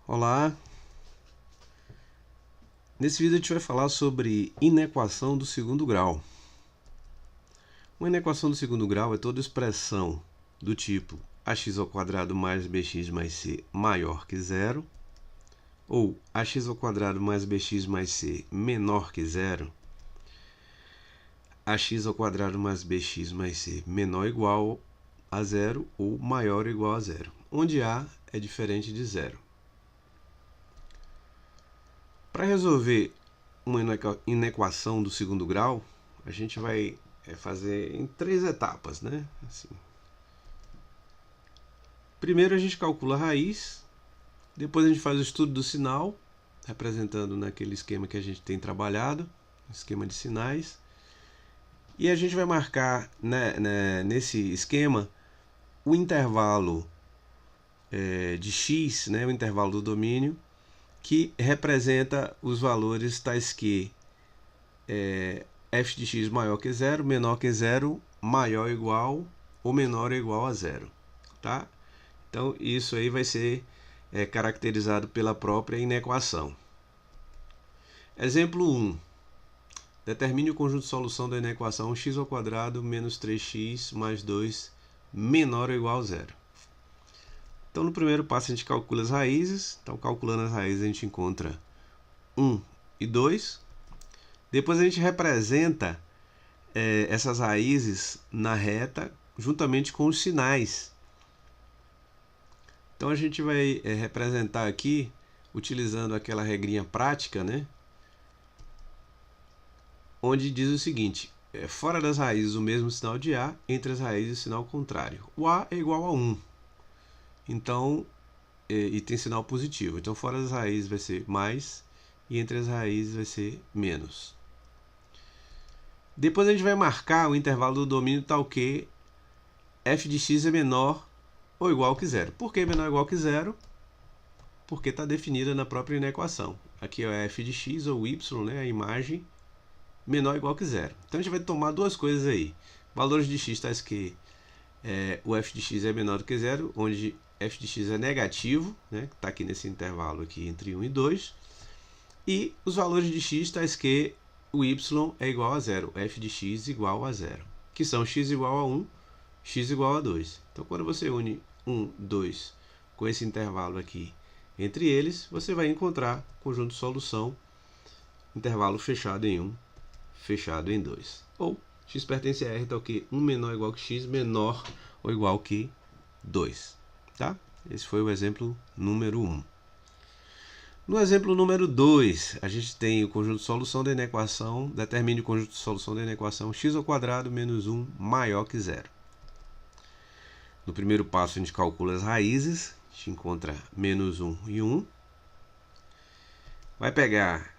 Olá, nesse vídeo a gente vai falar sobre inequação do segundo grau. Uma inequação do segundo grau é toda expressão do tipo ax² mais bx mais c maior que zero, ou ax² mais bx mais c menor que zero, ax² mais bx mais c menor ou igual a zero ou maior ou igual a zero, onde a é diferente de zero. Para resolver uma inequação do segundo grau, a gente vai fazer em 3 etapas, né? Assim. Primeiro a gente calcula a raiz, depois a gente faz o estudo do sinal, representando naquele esquema que a gente tem trabalhado, esquema de sinais, e a gente vai marcar nesse esquema o intervalo de x, né, o intervalo do domínio, que representa os valores tais que f de x maior que zero, menor que zero, maior ou igual ou menor ou igual a zero. Tá? Então, isso aí vai ser caracterizado pela própria inequação. Exemplo 1. Determine o conjunto de solução da inequação x² menos 3x mais 2 menor ou igual a zero. Então, no primeiro passo, a gente calcula as raízes. Então, calculando as raízes, a gente encontra 1 e 2. Depois, a gente representa essas raízes na reta juntamente com os sinais. Então, a gente vai representar aqui, utilizando aquela regrinha prática, né? Onde diz o seguinte: fora das raízes o mesmo sinal de A, entre as raízes o sinal contrário. O A é igual a 1. Então, e tem sinal positivo. Então, fora das raízes vai ser mais e entre as raízes vai ser menos. Depois a gente vai marcar o intervalo do domínio tal que f de x é menor ou igual que zero. Por que menor ou igual que zero? Porque está definida na própria inequação. Aqui é f de x ou y, né, a imagem, menor ou igual que zero. Então a gente vai tomar duas coisas aí. Valores de x tais que o f de x é menor do que zero, onde f de x é negativo, né, que está aqui nesse intervalo aqui entre 1 e 2. E os valores de x tais que o y é igual a zero, f de x igual a zero, que são x igual a 1, x igual a 2. Então, quando você une 1, 2 com esse intervalo aqui entre eles, você vai encontrar conjunto de solução, intervalo fechado em 1, fechado em 2. Ou x pertence a R, tal que 1 menor ou igual que x, menor ou igual que 2. Tá? Esse foi o exemplo número 1. No exemplo número 2, a gente tem o conjunto de solução da inequação, determine o conjunto de solução da inequação x² menos 1 maior que zero. No primeiro passo, a gente calcula as raízes, a gente encontra menos 1 e 1. Vai pegar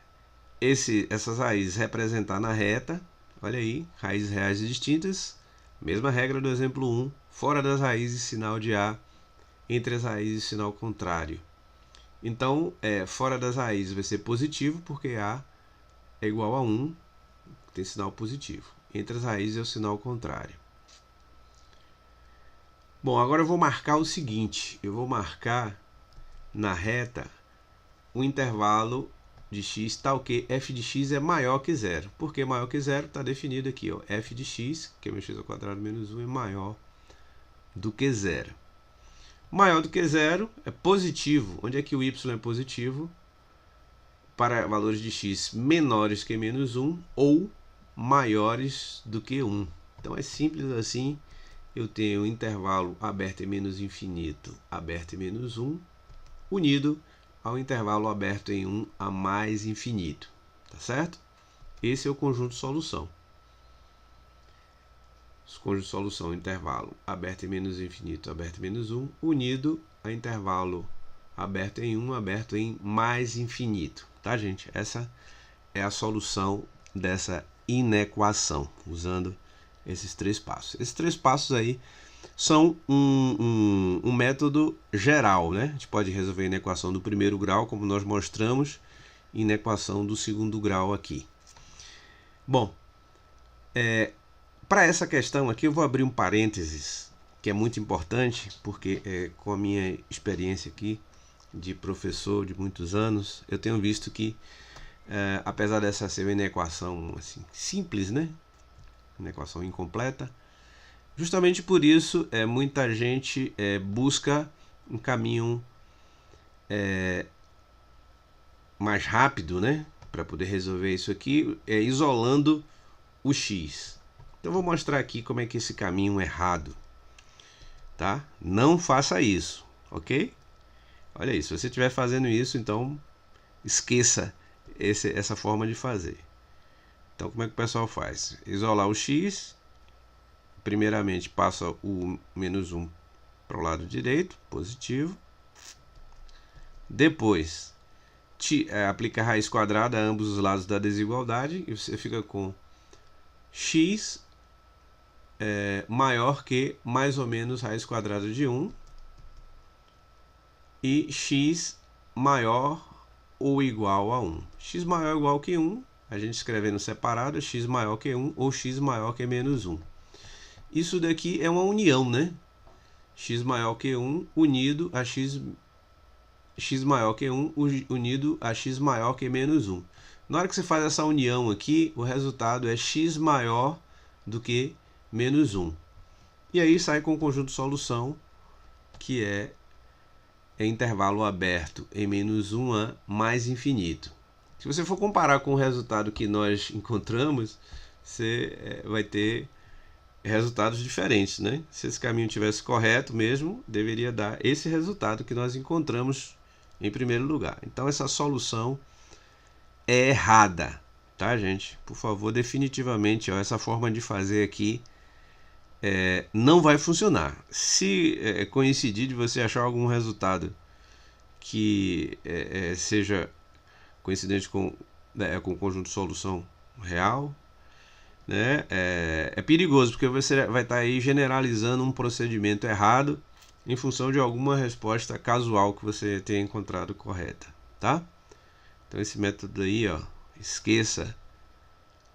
essas raízes, representar na reta, olha aí, raízes reais e distintas, mesma regra do exemplo 1, fora das raízes, sinal de A, entre as raízes, sinal contrário. Então, fora das raízes vai ser positivo, porque A é igual a 1, tem sinal positivo. Entre as raízes é o sinal contrário. Bom, agora eu vou marcar o seguinte, eu vou marcar na reta o intervalo de x tal que f de x é maior que zero. Por que maior que zero? Está definido aqui, ó, f de x, que é meu x² menos 1, é maior do que zero. Maior do que zero é positivo. Onde é que o y é positivo? Para valores de x menores que menos 1 ou maiores do que 1. Então é simples assim. Eu tenho o intervalo aberto em menos infinito, aberto em menos 1, unido ao intervalo aberto em 1 a mais infinito. Tá certo? Esse é o conjunto de solução. Os conjuntos de solução, intervalo aberto em menos infinito, aberto em menos 1, unido a intervalo aberto em 1, aberto em mais infinito. Tá, gente? Essa é a solução dessa inequação, usando esses 3 passos. Esses 3 passos aí são um método geral, né? A gente pode resolver a inequação do primeiro grau, como nós mostramos, e inequação do segundo grau aqui. Bom, para essa questão aqui eu vou abrir um parênteses, que é muito importante, porque com a minha experiência aqui, de professor de muitos anos, eu tenho visto que, apesar dessa ser uma equação assim, simples, né? Uma equação incompleta, justamente por isso muita gente busca um caminho mais rápido, né? Para poder resolver isso aqui, isolando o x. Então, vou mostrar aqui como é que esse caminho errado, tá? Não faça isso, ok? Olha aí, se você estiver fazendo isso, então esqueça essa forma de fazer. Então, como é que o pessoal faz? Isolar o x, primeiramente passa o menos 1 para o lado direito, positivo. Depois, aplica a raiz quadrada a ambos os lados da desigualdade e você fica com x maior que mais ou menos raiz quadrada de 1 e x maior ou igual a 1. X maior ou igual que 1, a gente escrevendo separado, x maior que 1 ou x maior que menos 1. Isso daqui é uma união, né? X maior que 1 unido a x maior que 1 unido a x maior que menos 1. Na hora que você faz essa união aqui, o resultado é x maior do que menos 1. E aí sai com o conjunto de solução, que é intervalo aberto em menos 1 a mais infinito. Se você for comparar com o resultado que nós encontramos, você vai ter resultados diferentes, né? Se esse caminho tivesse correto mesmo, deveria dar esse resultado que nós encontramos em primeiro lugar. Então, essa solução é errada, tá, gente? Por favor, definitivamente, essa forma de fazer aqui não vai funcionar. Se coincidir de você achar algum resultado que seja coincidente com o conjunto de solução real, né, é perigoso, porque você vai estar aí generalizando um procedimento errado em função de alguma resposta casual que você tenha encontrado correta, tá? Então esse método aí, ó, esqueça,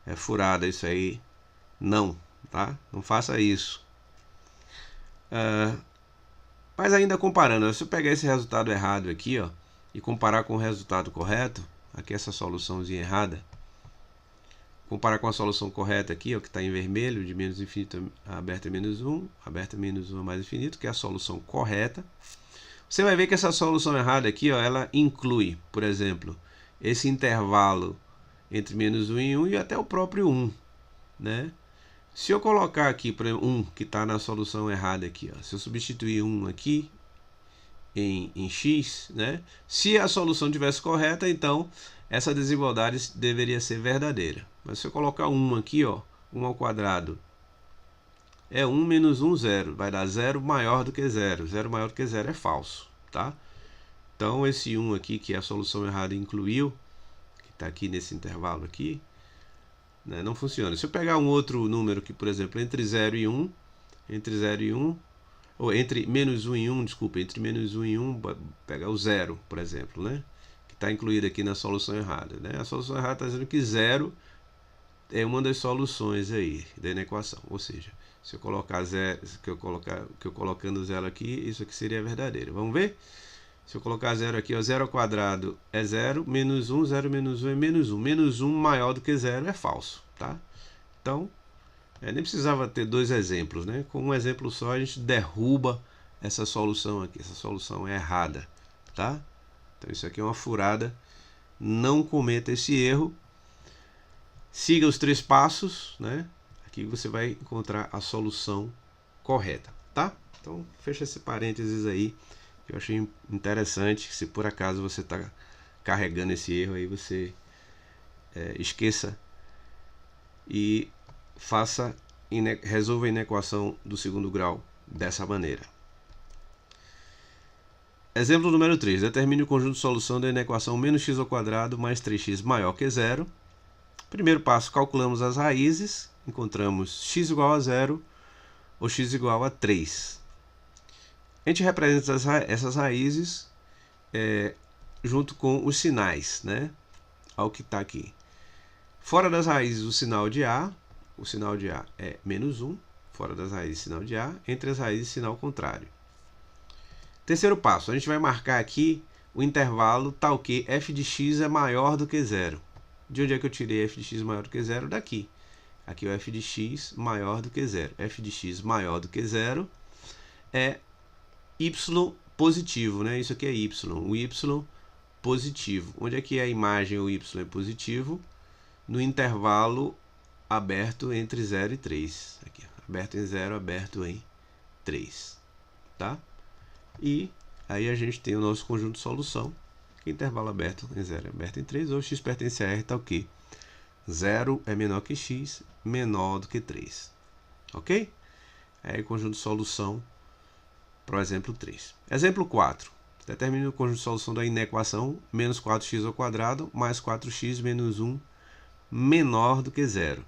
é furada isso aí, não, tá? Não faça isso. Mas ainda comparando, se eu pegar esse resultado errado aqui, ó, e comparar com o resultado correto, aqui essa soluçãozinha errada, comparar com a solução correta aqui, ó, que está em vermelho, de menos infinito a aberta é menos 1, aberta é menos 1 a mais infinito, que é a solução correta. Você vai ver que essa solução errada aqui, ó, ela inclui, por exemplo, esse intervalo entre menos 1 e 1 e até o próprio 1, né? Se eu colocar aqui, por exemplo, 1 que está na solução errada aqui, ó, se eu substituir 1 aqui em x, né? Se a solução tivesse correta, então essa desigualdade deveria ser verdadeira. Mas se eu colocar 1 aqui, ó, 1 ao quadrado é 1 menos 1, 0. Vai dar 0 maior do que 0. 0 maior do que 0 é falso, tá? Então esse 1 aqui, que a solução errada incluiu, que está aqui nesse intervalo aqui, né, não funciona. Se eu pegar um outro número que, por exemplo, entre 0 e 1, ou entre menos 1 e 1, desculpa, entre menos 1 e 1, pegar o 0, por exemplo, né? Que está incluído aqui na solução errada, né? A solução errada está dizendo que 0 é uma das soluções aí da equação, ou seja, se eu colocar 0, que eu colocando 0 aqui, isso aqui seria verdadeiro. Vamos ver? Se eu colocar 0 aqui, ó, 0 ao quadrado é 0, menos 1, 0 menos 1 é menos 1. Menos 1 maior do que 0 é falso, tá? Então, nem precisava ter dois exemplos, né? Com um exemplo só a gente derruba essa solução aqui. Essa solução é errada, tá? Então isso aqui é uma furada. Não cometa esse erro. Siga os 3 passos, né? Aqui você vai encontrar a solução correta, tá? Então fecha esse parênteses aí, que eu achei interessante. Se por acaso você está carregando esse erro aí, você esqueça e resolva a inequação do segundo grau dessa maneira. Exemplo número 3. Determine o conjunto de solução da inequação menos x ao quadrado mais 3x maior que 0. Primeiro passo, calculamos as raízes. Encontramos x igual a 0 ou x igual a 3. A gente representa essas raízes junto com os sinais, né? Ao que está aqui. Fora das raízes, o sinal de A é menos 1. Fora das raízes, sinal de A. Entre as raízes, sinal contrário. Terceiro passo, a gente vai marcar aqui o intervalo tal que f de x é maior do que zero. De onde é que eu tirei f de x maior do que zero? Daqui. Aqui o f de x maior do que zero. F de x maior do que zero é y positivo, né? Isso aqui é y. O y positivo. Onde é que é a imagem o y é positivo? No intervalo aberto entre 0 e 3. Aqui, aberto em 0, aberto em 3. Tá? E aí a gente tem o nosso conjunto de solução, que é intervalo aberto em 0 aberto em 3, ou x pertence a R, tá ok? 0 é menor que x, menor do que 3. Ok? Aí conjunto de solução para o exemplo 3. Exemplo 4. Determine o conjunto de solução da inequação menos 4x ao quadrado mais 4x menos 1 menor do que zero.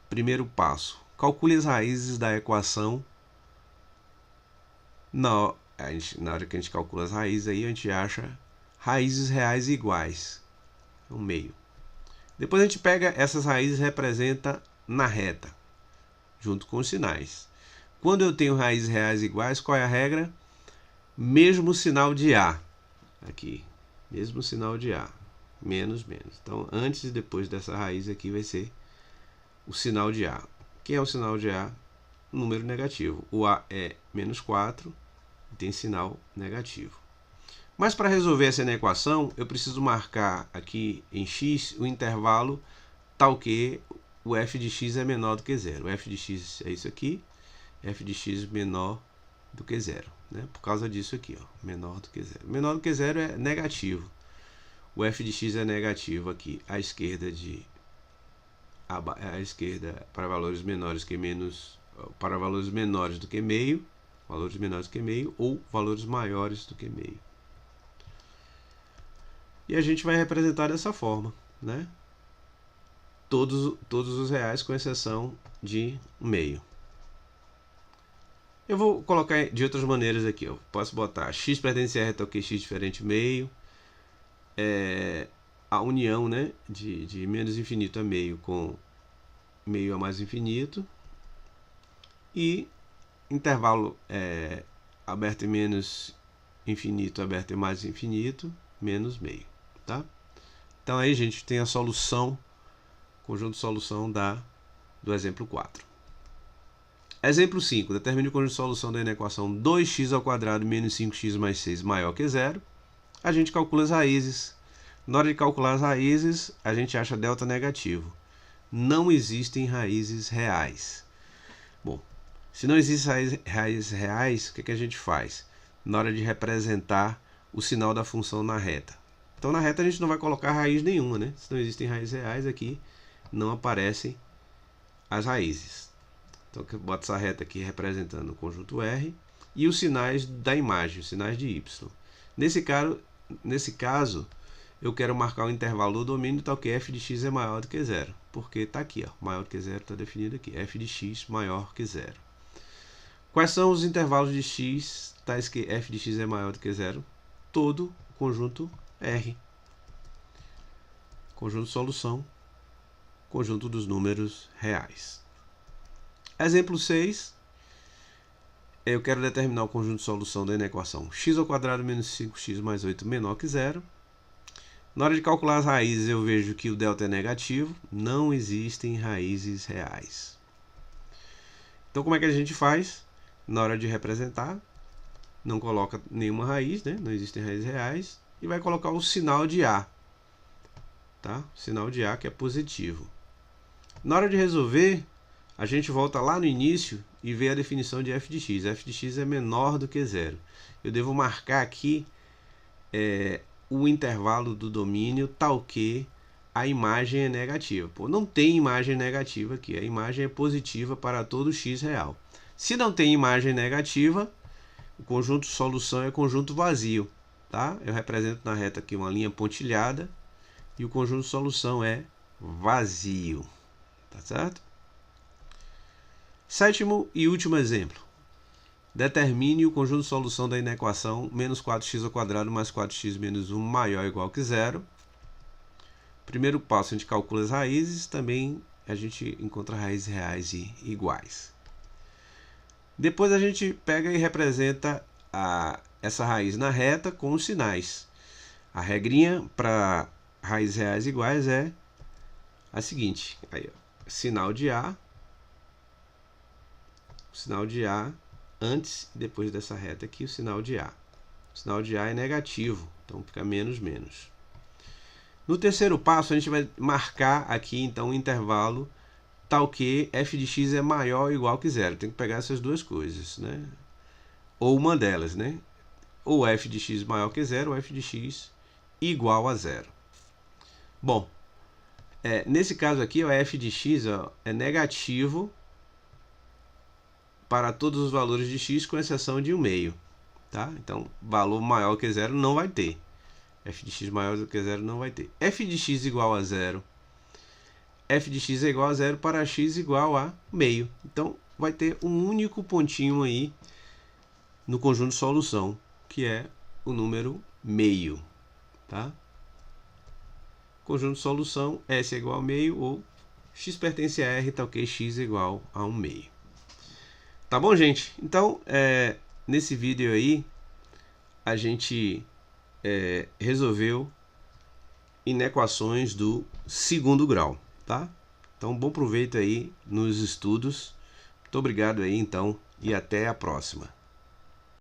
Primeiro passo. Calcule as raízes da equação. Na hora que a gente calcula as raízes, aí a gente acha raízes reais iguais. Um meio. Depois a gente pega essas raízes e representa na reta, junto com os sinais. Quando eu tenho raízes reais iguais, qual é a regra? Mesmo sinal de A. Aqui, mesmo sinal de A. Menos, menos. Então, antes e depois dessa raiz aqui vai ser o sinal de A. Quem é o sinal de A? Número negativo. O A é menos 4 e tem sinal negativo. Mas para resolver essa equação, eu preciso marcar aqui em x o intervalo tal que o f de x é menor do que zero. O f de x é isso aqui, f de x menor do que zero. Né? Por causa disso aqui, ó, menor do que zero. Menor do que zero é negativo. O f de x é negativo aqui à esquerda para valores menores que menos, para valores menores do que meio, valores menores do que meio ou valores maiores do que meio. E a gente vai representar dessa forma, né? Todos os reais com exceção de meio. Eu vou colocar de outras maneiras aqui. Eu posso botar x pertence a R tal que x diferente meio. A união, né, de menos infinito a meio com meio a mais infinito. E intervalo aberto em menos infinito, aberto em mais infinito, menos meio. Tá? Então aí, gente, tem a solução, conjunto de solução do exemplo 4. Exemplo 5. Determine o conjunto de solução da inequação 2x ao quadrado menos 5x mais 6 maior que zero. A gente calcula as raízes. Na hora de calcular as raízes, a gente acha delta negativo. Não existem raízes reais. Bom, se não existem raízes reais, o que a gente faz? Na hora de representar o sinal da função na reta. Então, na reta a gente não vai colocar raiz nenhuma, né? Se não existem raízes reais, aqui não aparecem as raízes. Então, eu boto essa reta aqui representando o conjunto R e os sinais da imagem, os sinais de Y. Nesse caso, eu quero marcar o intervalo do domínio tal que f de x é maior do que zero. Porque está aqui, ó, maior do que zero está definido aqui. F de x maior que zero. Quais são os intervalos de x tais que f de x é maior do que zero? Todo o conjunto R. Conjunto de solução, conjunto dos números reais. Exemplo 6. Eu quero determinar o conjunto de solução da inequação x ao quadrado menos 5x mais 8 menor que zero. Na hora de calcular as raízes, eu vejo que o delta é negativo. Não existem raízes reais. Então, como é que a gente faz? Na hora de representar, não coloca nenhuma raiz, né? Não existem raízes reais. E vai colocar o sinal de A. Tá? O sinal de A que é positivo. Na hora de resolver, a gente volta lá no início e vê a definição de f de x. F de x é menor do que zero. Eu devo marcar aqui o intervalo do domínio tal que a imagem é negativa. Pô, não tem imagem negativa aqui. A imagem é positiva para todo x real. Se não tem imagem negativa, o conjunto de solução é conjunto vazio. Tá? Eu represento na reta aqui uma linha pontilhada e o conjunto de solução é vazio. Tá certo? Sétimo e último exemplo. Determine o conjunto de solução da inequação menos 4x ao quadrado mais 4x menos 1 maior ou igual que zero. Primeiro passo, a gente calcula as raízes, também a gente encontra raízes reais e iguais. Depois a gente pega e representa essa raiz na reta com os sinais. A regrinha para raízes reais iguais é a seguinte, aí, ó, sinal de A antes e depois dessa reta aqui, o sinal de A. O sinal de A é negativo, então fica menos, menos. No terceiro passo, a gente vai marcar aqui, então, o intervalo tal que f de x é maior ou igual que zero. Tem que pegar essas duas coisas, né? Ou uma delas, né? Ou f de x maior que zero, ou f de x igual a zero. Bom, nesse caso aqui, o f de x é negativo para todos os valores de x, com exceção de 1/2. Tá? Então, valor maior que zero não vai ter. F de x maior do que zero não vai ter. F de x igual a zero. F de x é igual a zero para x igual a meio. Então, vai ter um único pontinho aí no conjunto de solução, que é o número meio. Tá? Conjunto de solução, S é igual a meio, ou x pertence a R, tal que x é igual a 1/2. Tá bom, gente? Então, nesse vídeo aí, a gente resolveu inequações do segundo grau, tá? Então, bom proveito aí nos estudos. Muito obrigado aí, então, e até a próxima.